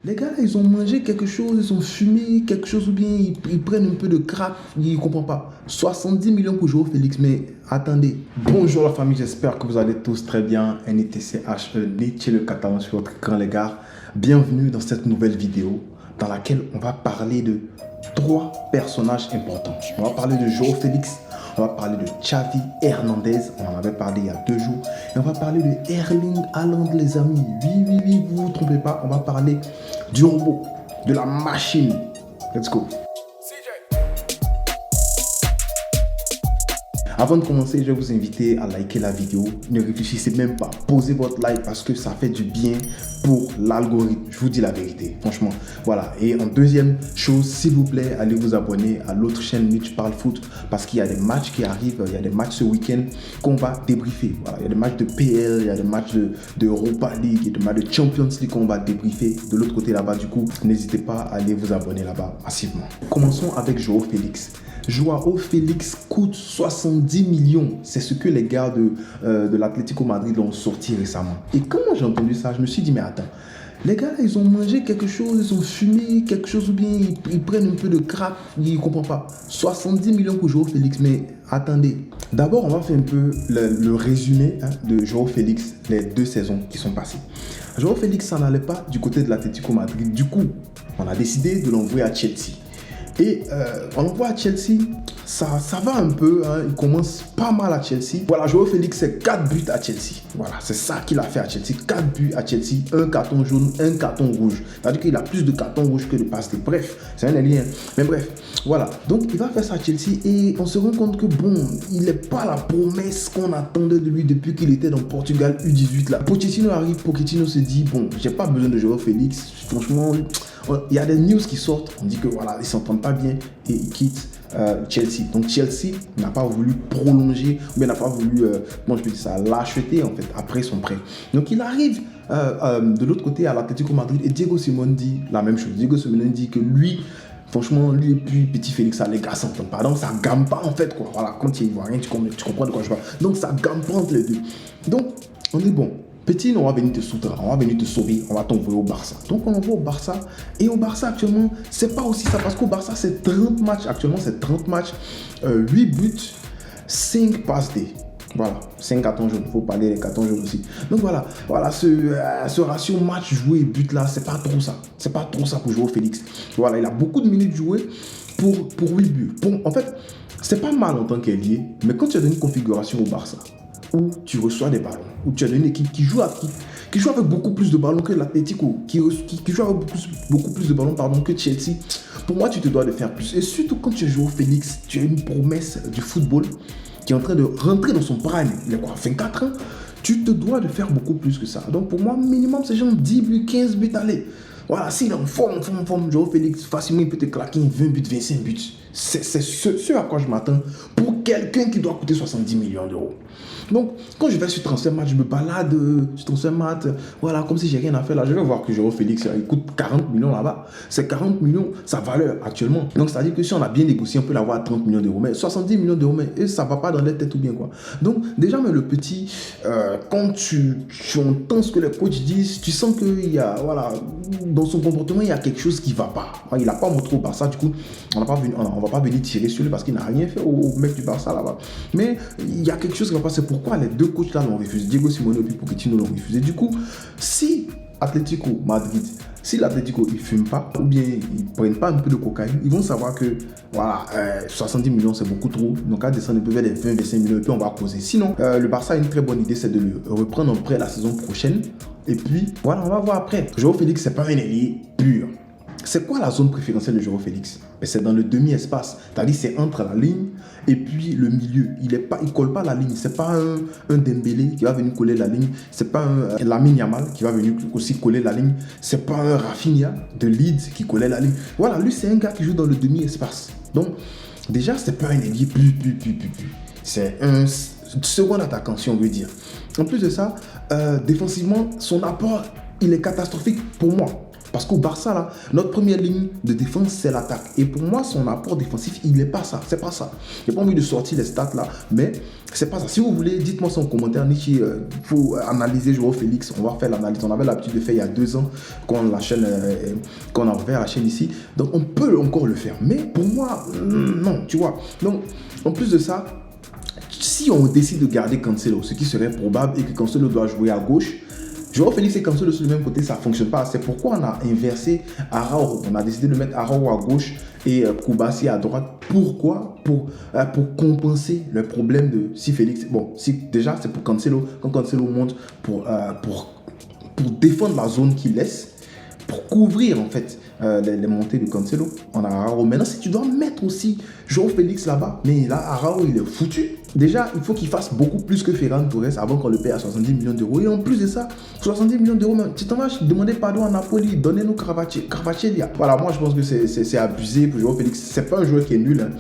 Les gars, ils ont mangé quelque chose, ils ont fumé quelque chose ou bien ils prennent un peu de crack, ils ne comprennent pas. 70 millions pour Joao Félix, mais attendez. Bonjour la famille, j'espère que vous allez tous très bien. NETCHE, Nétier le Catalan sur votre écran les gars. Bienvenue dans cette nouvelle vidéo dans laquelle on va parler de 3 personnages importants. On va parler de Joao Félix, on va parler de Xavi Hernandez, on en avait parlé il y a 2 jours. Et on va parler de Erling Haaland les amis. Oui, vous ne vous trompez pas, on va parler du robot, de la machine. Let's go. Avant de commencer, je vais vous inviter à liker la vidéo. Ne réfléchissez même pas. Posez votre like parce que ça fait du bien pour l'algorithme. Je vous dis la vérité, franchement. Voilà. Et en deuxième chose, s'il vous plaît, allez vous abonner à l'autre chaîne Mitch Parle Foot parce qu'il y a des matchs qui arrivent. Il y a des matchs ce week-end qu'on va débriefer. Voilà. Il y a des matchs de PL, il y a des matchs de Europa League, il y a des matchs de Champions League qu'on va débriefer. De l'autre côté là-bas, du coup, n'hésitez pas à aller vous abonner là-bas massivement. Commençons avec Joao Félix. Joao Félix coûte 70 millions. C'est ce que les gars de l'Atlético Madrid ont sorti récemment. Et quand j'ai entendu ça, je me suis dit, mais attends, les gars, ils ont mangé quelque chose, ils ont fumé quelque chose ou bien ils prennent un peu de crack, ils ne comprennent pas. 70 millions pour Joao Félix, mais attendez. D'abord, on va faire un peu le résumé de Joao Félix, les 2 saisons qui sont passées. Joao Félix, ça n'allait pas du côté de l'Atlético Madrid. Du coup, on a décidé de l'envoyer à Chelsea. Et on le voit à Chelsea, ça va un peu, hein, il commence pas mal à Chelsea. Voilà, Joao Félix, c'est 4 buts à Chelsea. Voilà, c'est ça qu'il a fait à Chelsea. 4 buts à Chelsea, un carton jaune, un carton rouge. C'est-à-dire qu'il a plus de cartons rouges que de passes. Bref, c'est un alien. Mais bref, voilà. Donc, il va faire ça à Chelsea et on se rend compte que bon, il n'est pas la promesse qu'on attendait de lui depuis qu'il était dans Portugal U18 là. Pochettino arrive, Pochettino se dit, bon, j'ai pas besoin de Joao Félix. Franchement, il y a des news qui sortent, on dit que voilà, ils s'entendent pas bien et ils quittent Chelsea. Donc Chelsea n'a pas voulu prolonger, ou bien n'a pas voulu, comment je peux dire ça, l'acheter en fait après son prêt. Donc il arrive de l'autre côté à l'Atlético Madrid et Diego Simeone dit la même chose. Diego Simeone dit que lui, franchement, lui et puis Petit Félix, ça, les gars s'entendent pas. Donc ça gamme pas en fait quoi. Voilà, quand il voit rien, tu comprends de quoi je parle. Donc ça gamme pas entre les deux. Donc on dit bon. Petit, on va venir te soutenir, on va venir te sauver, on va t'envoyer au Barça. Donc on envoie au Barça. Et au Barça actuellement, c'est pas aussi ça. Parce qu'au Barça, c'est 30 matchs. Actuellement, c'est 30 matchs, 8 buts, 5 passes D. Voilà, 5 cartons jaunes. Il faut parler des cartons jaunes aussi. Donc voilà ce ratio match joué et but là, c'est pas trop ça. C'est pas trop ça pour jouer au Félix. Voilà, il a beaucoup de minutes jouées pour 8 buts. Bon, en fait, c'est pas mal en tant qu'ailier, mais quand tu as une configuration au Barça, où tu reçois des ballons, où tu as une équipe qui joue avec beaucoup plus de ballons que l'Atlético, qui joue avec beaucoup plus de ballons que Chelsea. Pour moi, tu te dois de faire plus. Et surtout quand tu joues au Félix, tu as une promesse du football qui est en train de rentrer dans son prime. Il a quoi, 24 ans? Tu te dois de faire beaucoup plus que ça. Donc pour moi, minimum, c'est genre 10 buts, 15 buts, allez. Voilà, s'il est en forme, Joao Félix, facilement, il peut te claquer 20 buts, 25 buts. C'est ce à quoi je m'attends pour quelqu'un qui doit coûter 70 millions d'euros. Donc, quand je vais sur Transfermarkt, je me balade sur Transfermarkt, voilà, comme si j'ai rien à faire là. Je vais voir que Joao Félix, il coûte 40 millions là-bas. C'est 40 millions, sa valeur actuellement. Donc, c'est-à-dire que si on a bien négocié, on peut l'avoir à 30 millions d'euros. Mais 70 millions d'euros, mais ça ne va pas dans les têtes ou bien quoi. Donc, déjà, mais le petit, quand tu entends ce que les coachs disent, tu sens qu'il y a, voilà, dans son comportement, il y a quelque chose qui ne va pas. Il n'a pas montré au Barça, du coup, on ne va pas venir tirer sur lui parce qu'il n'a rien fait au mec du Barça là-bas. Mais il y a quelque chose qui ne va pas. C'est pourquoi les 2 coachs là l'ont refusé. Diego Simeone et Pochettino l'ont refusé. Du coup, si l'Atlético il fume pas ou bien ils prennent pas un peu de cocaïne, ils vont savoir que voilà, 70 millions c'est beaucoup trop. Donc à descendre un peu vers les 20-25 millions et puis on va causer. Sinon, le Barça a une très bonne idée, c'est de le reprendre en prêt la saison prochaine. Et puis voilà, on va voir après. Joao Félix, c'est pas un ailier pur. C'est quoi la zone préférentielle de Joao Félix? C'est dans le demi-espace. C'est-à-dire c'est entre la ligne et puis le milieu. Il ne colle pas la ligne. Ce n'est pas un Dembélé qui va venir coller la ligne. Ce n'est pas un Lamine Yamal qui va venir aussi coller la ligne. Ce n'est pas un Rafinha de Leeds qui collait la ligne. Voilà, lui c'est un gars qui joue dans le demi-espace. Donc déjà, ce n'est pas un ailier plus. C'est un second attaquant si on veut dire. En plus de ça, défensivement, son apport, il est catastrophique pour moi. Parce qu'au Barça, là, notre première ligne de défense, c'est l'attaque. Et pour moi, son apport défensif, il n'est pas ça. C'est pas ça. Je n'ai pas envie de sortir les stats là, mais c'est pas ça. Si vous voulez, dites-moi ça en commentaire. Nicky, il faut analyser Joao Félix. On va faire l'analyse. On avait l'habitude de faire il y a 2 ans quand on a ouvert la chaîne ici. Donc, on peut encore le faire. Mais pour moi, non, tu vois. Donc, en plus de ça, si on décide de garder Cancelo, ce qui serait probable, et que Cancelo doit jouer à gauche, Joao Félix et Cancelo sur le même côté, ça ne fonctionne pas. C'est pourquoi on a inversé Araujo. On a décidé de mettre Araujo à gauche et Koulibaly à droite. Pourquoi? Pour compenser le problème de si Félix... Bon, si déjà c'est pour Cancelo. Quand Cancelo monte pour défendre la zone qu'il laisse, pour couvrir en fait les montées de Cancelo, on a Araujo. Maintenant, si tu dois mettre aussi Joao Félix là-bas, mais là, Araujo, il est foutu. Déjà, il faut qu'il fasse beaucoup plus que Ferran Torres avant qu'on le paye à 70 millions d'euros. Et en plus de ça, 70 millions d'euros, tu t'en vas demander pardon à Napoli, donnez-nous Kvaratskhelia. Voilà, moi je pense que c'est abusé pour Joao Félix. C'est pas un joueur qui est nul. Hein.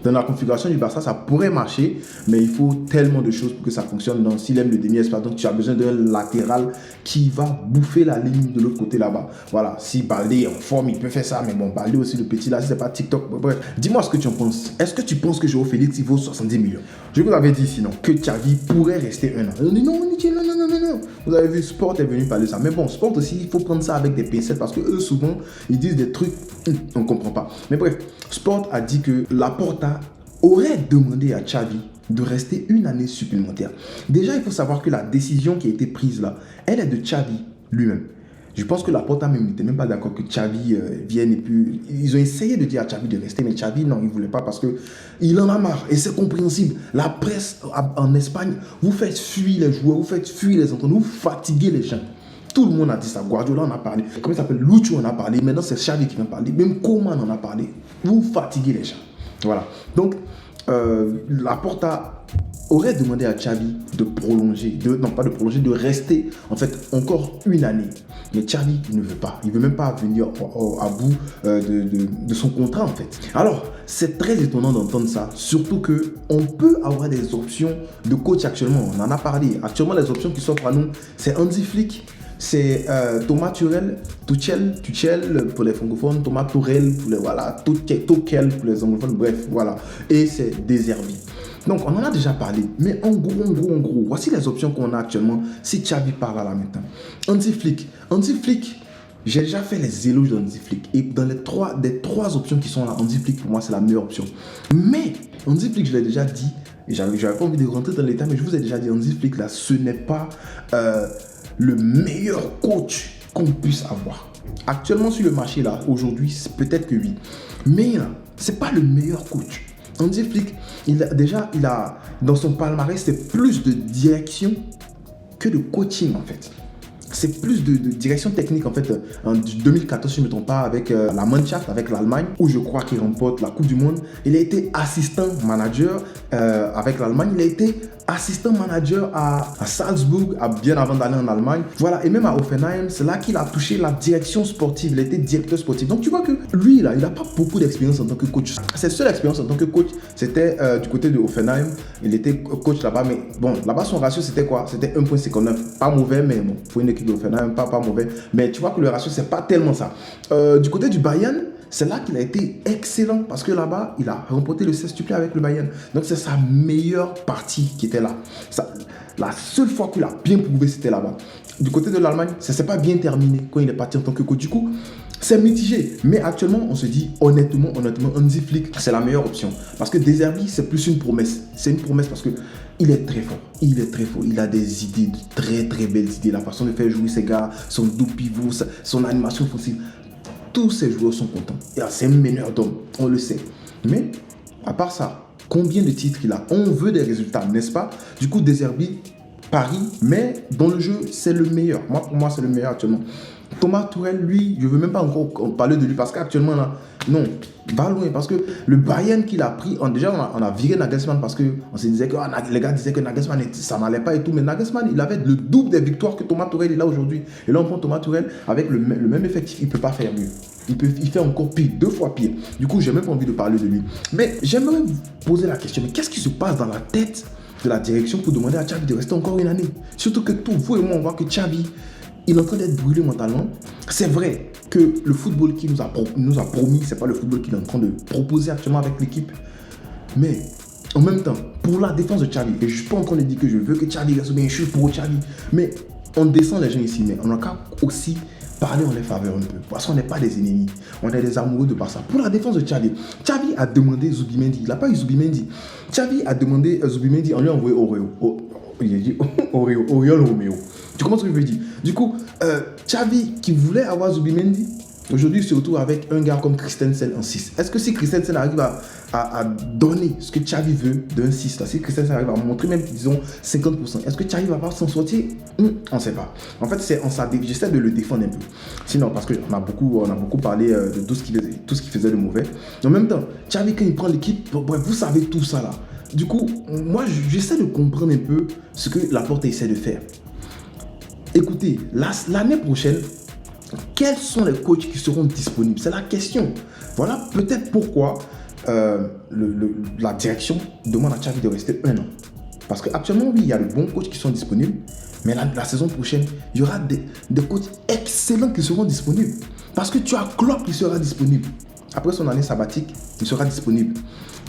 Dans la configuration du Barça, ça pourrait marcher, mais il faut tellement de choses pour que ça fonctionne. Donc, s'il aime le demi-espace, donc tu as besoin d'un latéral qui va bouffer la ligne de l'autre côté là-bas. Voilà, si Baldé est en forme, il peut faire ça, mais bon, Baldé aussi, le petit là, si c'est pas TikTok. Bref, dis-moi ce que tu en penses. Est-ce que tu penses que Joao Félix, il vaut 70 millions? Je vous avais dit sinon que Xavi pourrait rester 1 an. On dit non. Vous avez vu, Sport est venu parler de ça. Mais bon, Sport aussi, il faut prendre ça avec des pincettes parce que eux, souvent, ils disent des trucs, on ne comprend pas. Mais bref, Sport a dit que Laporta aurait demandé à Xavi de rester 1 année supplémentaire. Déjà, il faut savoir que la décision qui a été prise là, elle est de Xavi lui-même. Je pense que Laporta n'était même pas d'accord que Xavi vienne et puis ils ont essayé de dire à Xavi de rester, mais Xavi non, il ne voulait pas parce qu'il en a marre et c'est compréhensible. La presse en Espagne, vous faites fuir les joueurs, vous faites fuir les entraîneurs, vous fatiguez les gens. Tout le monde a dit ça. Guardiola en a parlé. Comment il s'appelle? Lucho en a parlé. Maintenant, c'est Xavi qui vient parler. Même Koeman en a parlé. Vous fatiguez les gens. Voilà. Donc, Laporta aurait demandé à Xavi de prolonger, de rester en fait encore 1 année. Mais Xavi, il ne veut pas. Il ne veut même pas venir à bout de son contrat en fait. Alors, c'est très étonnant d'entendre ça. Surtout qu'on peut avoir des options de coach actuellement. On en a parlé. Actuellement, les options qui s'offrent à nous, c'est Hansi Flick, c'est Thomas Tuchel pour les francophones, Thomas Tuchel pour les Tuchel pour les anglophones, bref, voilà. Et c'est De Zerbi. Donc, on en a déjà parlé, mais en gros, voici les options qu'on a actuellement si Xavi part là maintenant. Hansi Flick, j'ai déjà fait les éloges d'Hansi Flick. Et dans les trois options qui sont là, Hansi Flick, pour moi, c'est la meilleure option. Mais, Hansi Flick, je l'ai déjà dit, et j'avais pas envie de rentrer dans les détails, mais je vous ai déjà dit, Hansi Flick, là, ce n'est pas le meilleur coach qu'on puisse avoir. Actuellement, sur le marché, là, aujourd'hui, peut-être que oui. Mais là, c'est pas le meilleur coach. Hansi Flick, il a dans son palmarès, c'est plus de direction que de coaching en fait. C'est plus de direction technique en fait. En 2014, si je ne me trompe pas, avec la Mannschaft, avec l'Allemagne, où je crois qu'il remporte la Coupe du Monde. Il a été assistant manager avec l'Allemagne. Il a été assistant manager à Salzbourg, bien avant d'aller en Allemagne. Voilà, et même à Hoffenheim, c'est là qu'il a touché la direction sportive. Il a été directeur sportif. Donc tu vois que lui, là, il n'a pas beaucoup d'expérience en tant que coach. Sa seule expérience en tant que coach, c'était du côté de Hoffenheim. Il était coach là-bas, mais bon, là-bas, son ratio, c'était quoi? C'était 1,59. Pas mauvais, mais bon, pour une équipe de Hoffenheim, pas mauvais. Mais tu vois que le ratio, c'est pas tellement ça. Du côté du Bayern, c'est là qu'il a été excellent parce que là-bas, il a remporté le sextuplé avec le Bayern. Donc, c'est sa meilleure partie qui était là. La seule fois qu'il a bien prouvé, c'était là-bas. Du côté de l'Allemagne, ça ne s'est pas bien terminé quand il est parti en tant que coach. Du coup, c'est mitigé. Mais actuellement, on se dit honnêtement, Hansi Flick, c'est la meilleure option. Parce que De Zerbi, c'est plus une promesse. C'est une promesse parce que il est très fort. Il a des idées, de très très belles idées. La façon de faire jouer ses gars, son double pivot, son animation offensive. Tous ces joueurs sont contents. C'est un meneur d'hommes, on le sait. Mais, à part ça, combien de titres il a? On veut des résultats, n'est-ce pas? Du coup, De Zerbi, Paris, mais dans le jeu, c'est le meilleur. Pour moi, c'est le meilleur actuellement. Thomas Tuchel, lui, je ne veux même pas encore parler de lui parce qu'actuellement, là, non, va loin. Parce que le Bayern qu'il a pris, déjà, on a viré Nagelsmann parce qu'on se disait que les gars disaient que Nagelsmann, ça n'allait pas et tout. Mais Nagelsmann, il avait le double des victoires que Thomas Tuchel est là aujourd'hui. Et là, on prend Thomas Tuchel avec le même effectif, il ne peut pas faire mieux. Il fait encore pire, 2 fois pire. Du coup, j'ai même pas envie de parler de lui. Mais j'aimerais vous poser la question, mais qu'est-ce qui se passe dans la tête de la direction pour demander à Xavi de rester encore 1 année? Surtout que vous et moi, on voit que Xavi, il est en train d'être brûlé mentalement. C'est vrai, que le football qu'il nous a promis, c'est pas le football qu'il est en train de proposer actuellement avec l'équipe. Mais en même temps, pour la défense de Xavi, et je suis pas en train de dire que je veux que Xavi reste bien, je suis pour Xavi, mais on descend les gens ici, mais on a qu'à aussi parler en les faveur un peu, parce qu'on n'est pas des ennemis, on est des amoureux de Barça. Pour la défense de Xavi, Xavi a demandé Zubimendi, il n'a pas eu Zubimendi. Xavi a demandé Zubimendi, on lui a envoyé Oriol Romeo. Tu comprends ce que je veux dire? Du coup, Xavi qui voulait avoir Zubimendi, aujourd'hui, il se retrouve avec un gars comme Christensen en 6. Est-ce que si Christensen arrive à donner ce que Xavi veut d'un 6, là, si Christensen arrive à montrer même, disons, 50%, est-ce que Xavi va pas s'en sortir? On ne sait pas. En fait, j'essaie de le défendre un peu. Sinon, parce qu'on a beaucoup parlé de tout ce qu'il faisait de mauvais. Mais en même temps, Xavi, quand il prend l'équipe, bref, vous savez tout ça là. Du coup, moi, j'essaie de comprendre un peu ce que Laporte essaie de faire. Écoutez, l'année prochaine, quels sont les coachs qui seront disponibles? C'est la question. Voilà peut-être pourquoi la direction demande à Xavi de rester 1 an. Parce qu'actuellement, oui, il y a de bons coachs qui sont disponibles, mais la saison prochaine, il y aura des coachs excellents qui seront disponibles. Parce que tu as Klopp qui sera disponible. Après son année sabbatique, il sera disponible.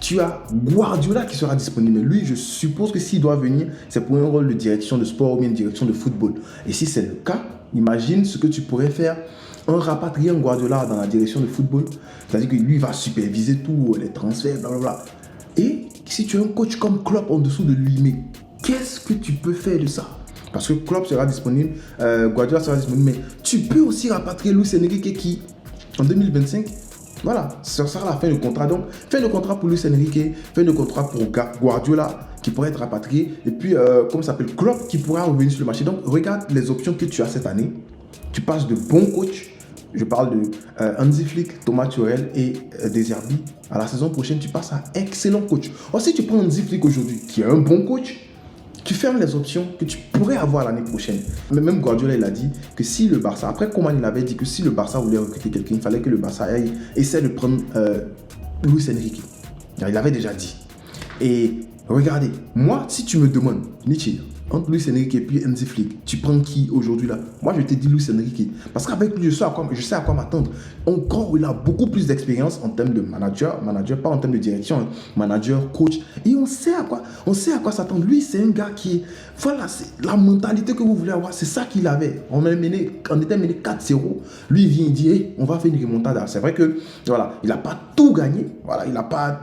Tu as Guardiola qui sera disponible. Lui, je suppose que s'il doit venir, c'est pour un rôle de direction de sport ou bien de direction de football. Et si c'est le cas, imagine ce que tu pourrais faire en rapatriant Guardiola dans la direction de football. C'est-à-dire que lui va superviser tout, les transferts, blablabla. Et si tu as un coach comme Klopp en dessous de lui, mais qu'est-ce que tu peux faire de ça? Parce que Klopp sera disponible, Guardiola sera disponible, mais tu peux aussi rapatrier Luis Enrique qui, en 2025, voilà, ce sera la fin du contrat. Donc, fin de contrat pour Luis Enrique, fin de contrat pour Guardiola qui pourrait être rapatrié. Et puis, comment ça s'appelle, Klopp qui pourra revenir sur le marché. Donc, regarde les options que tu as cette année. Tu passes de bons coachs. Je parle de Hansi Flick, Thomas Tuchel et De Zerbi. À la saison prochaine, tu passes à excellent coach. Or, si tu prends Hansi Flick aujourd'hui, qui est un bon coach, tu fermes les options que tu pourrais avoir l'année prochaine. Mais même Guardiola, il a dit que si le Barça, après Koeman, il avait dit que si le Barça voulait recruter quelqu'un, il fallait que le Barça essaie de prendre Luis Enrique. Il avait déjà dit. Et regardez, moi, si tu me demandes, Nietzsche, entre Luis Enrique et puis Hansi Flick, tu prends qui aujourd'hui là? Moi, je te dis Luis Enrique. Parce qu'avec lui, je sais à quoi m'attendre. Encore, il a beaucoup plus d'expérience en termes de manager, pas en termes de direction, hein, manager, coach. Et on sait à quoi s'attendre. Lui, c'est un gars qui, voilà, c'est la mentalité que vous voulez avoir, c'est ça qu'il avait. On était mené 4-0. Lui, il vient, il dit, hey, on va faire une remontada. C'est vrai que, voilà, il n'a pas tout gagné. Voilà,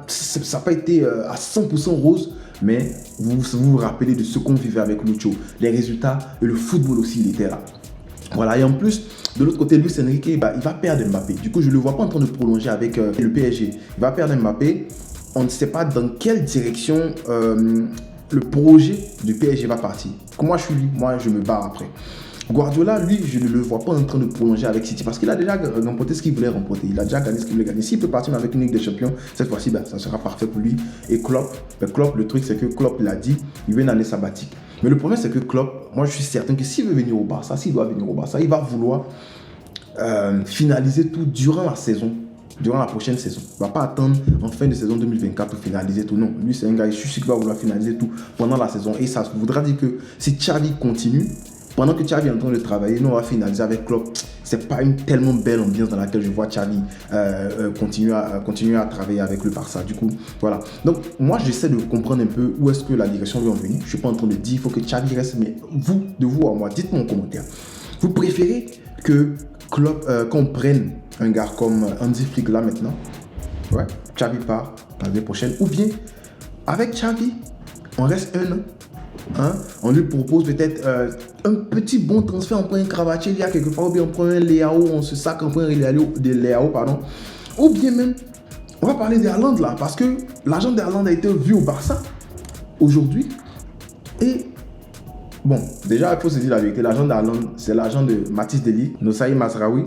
ça n'a pas été à 100% rose. Mais vous rappelez de ce qu'on vivait avec Lucho, les résultats et le football aussi, il était là. Voilà, et en plus, de l'autre côté, Luis Enrique, il va perdre Mbappé. Du coup, je ne le vois pas en train de prolonger avec le PSG. Il va perdre Mbappé. On ne sait pas dans quelle direction le projet du PSG va partir. Moi, je suis lui, moi, je me bats après. Guardiola, lui, je ne le vois pas en train de prolonger avec City parce qu'il a déjà remporté ce qu'il voulait remporter. Il a déjà gagné ce qu'il voulait gagner. S'il peut partir avec une Ligue des Champions, cette fois-ci, ça sera parfait pour lui. Et Klopp, le truc, c'est que Klopp l'a dit, il veut une année sabbatique. Mais le problème, c'est que Klopp, moi, je suis certain que s'il veut venir au Barça, s'il doit venir au Barça, il va vouloir finaliser tout durant la saison. Durant la prochaine saison. Il ne va pas attendre en fin de saison 2024 pour finaliser tout. Non, lui c'est un gars, je suis sûr qu'il va vouloir finaliser tout pendant la saison. Et ça voudra dire que si Xavi continue, pendant que Xavi est en train de travailler, nous on va finaliser avec Klopp. C'est pas une tellement belle ambiance dans laquelle je vois Xavi continuer à travailler avec le Barça. Du coup, voilà. Donc moi j'essaie de comprendre un peu où est-ce que la direction veut en venir. Je ne suis pas en train de dire il faut que Xavi reste, mais de vous à moi, dites-moi en commentaire. Vous préférez que Klopp, qu'on prenne un gars comme Hansi Flick là maintenant, ouais, Xavi part l'année prochaine, ou bien avec Xavi, on reste 1 an, hein, on lui propose peut-être un petit bon transfert, on prend un Kvaratskhelia quelque part, ou bien on prend un Leao, on se sac, on prend un Leao, pardon, ou bien même, on va parler d'Haaland là, parce que l'agent d'Haaland a été vu au Barça aujourd'hui, et bon, déjà il faut se dire la vérité, l'agent d'Haaland, c'est l'agent de Mathys de Ligt, Noussair Mazraoui.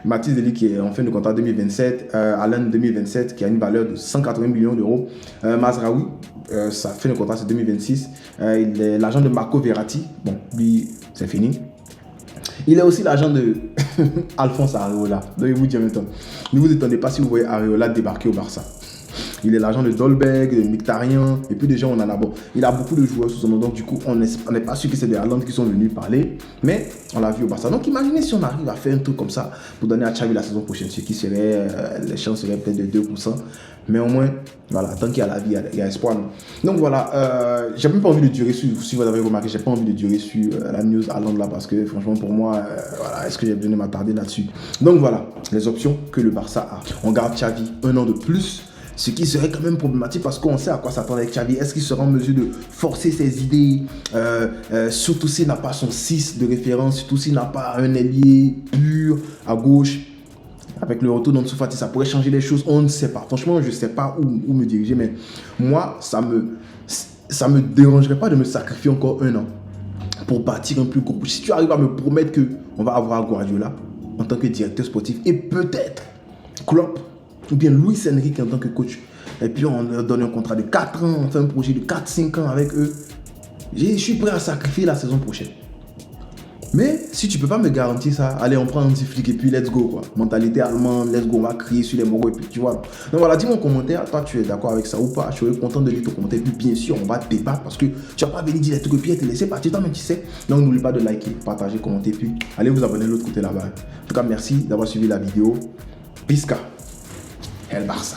Mathys de Ligt qui est en fin de contrat 2027, Haaland 2027 qui a une valeur de 180 millions d'euros. Mazraoui, sa fin de contrat c'est 2026. Il est l'agent de Marco Verratti. Bon, lui, c'est fini. Il est aussi l'agent de Alphonse Areola. Donc, il vous dit en même temps, ne vous étonnez pas si vous voyez Areola débarquer au Barça. Il est l'agent de Dolberg, de Mkhitaryan, et puis déjà on en a bon. Il a beaucoup de joueurs sous son nom, donc du coup on n'est pas sûr que c'est des Haaland qui sont venus parler, mais on l'a vu au Barça. Donc imaginez si on arrive à faire un truc comme ça pour donner à Xavi la saison prochaine, ce qui serait, les chances seraient peut-être de 2%, mais au moins, voilà, tant qu'il y a la vie, il y a espoir. Non. Donc voilà, j'ai même pas envie de durer sur, si vous avez remarqué, j'ai pas envie de durer sur la news Haaland là, parce que franchement pour moi, voilà, est-ce que j'ai besoin de m'attarder là-dessus? Donc voilà, les options que le Barça a. On garde Xavi 1 an de plus, ce qui serait quand même problématique parce qu'on sait à quoi s'attendre avec Xavi. Est-ce qu'il sera en mesure de forcer ses idées, surtout s'il n'a pas son 6 de référence, surtout s'il n'a pas un ailier pur à gauche. Avec le retour d'Ansu Fati, ça pourrait changer les choses, on ne sait pas. Franchement, je ne sais pas où me diriger, mais moi, ça me dérangerait pas de me sacrifier encore 1 an pour bâtir un plus gros. Si tu arrives à me promettre qu'on va avoir Guardiola en tant que directeur sportif et peut-être Klopp ou bien Luis Enrique en tant que coach, et puis on leur donne un contrat de 4 ans, on fait un projet de 4-5 ans avec eux, je suis prêt à sacrifier la saison prochaine. Mais si tu peux pas me garantir ça, allez, on prend un petit flic et puis let's go, quoi. Mentalité allemande, let's go, on va crier sur les moraux et puis tu vois. Donc voilà, dis-moi en commentaire, toi tu es d'accord avec ça ou pas. Je serais content de lire ton commentaire. Et puis bien sûr, on va débattre parce que tu vas pas venir dire des trucs et puis te laisser partir toi-même, tu sais. Donc n'oublie pas de liker, partager, commenter, puis allez vous abonner de l'autre côté là-bas. En tout cas, merci d'avoir suivi la vidéo. Pisca, El Barça.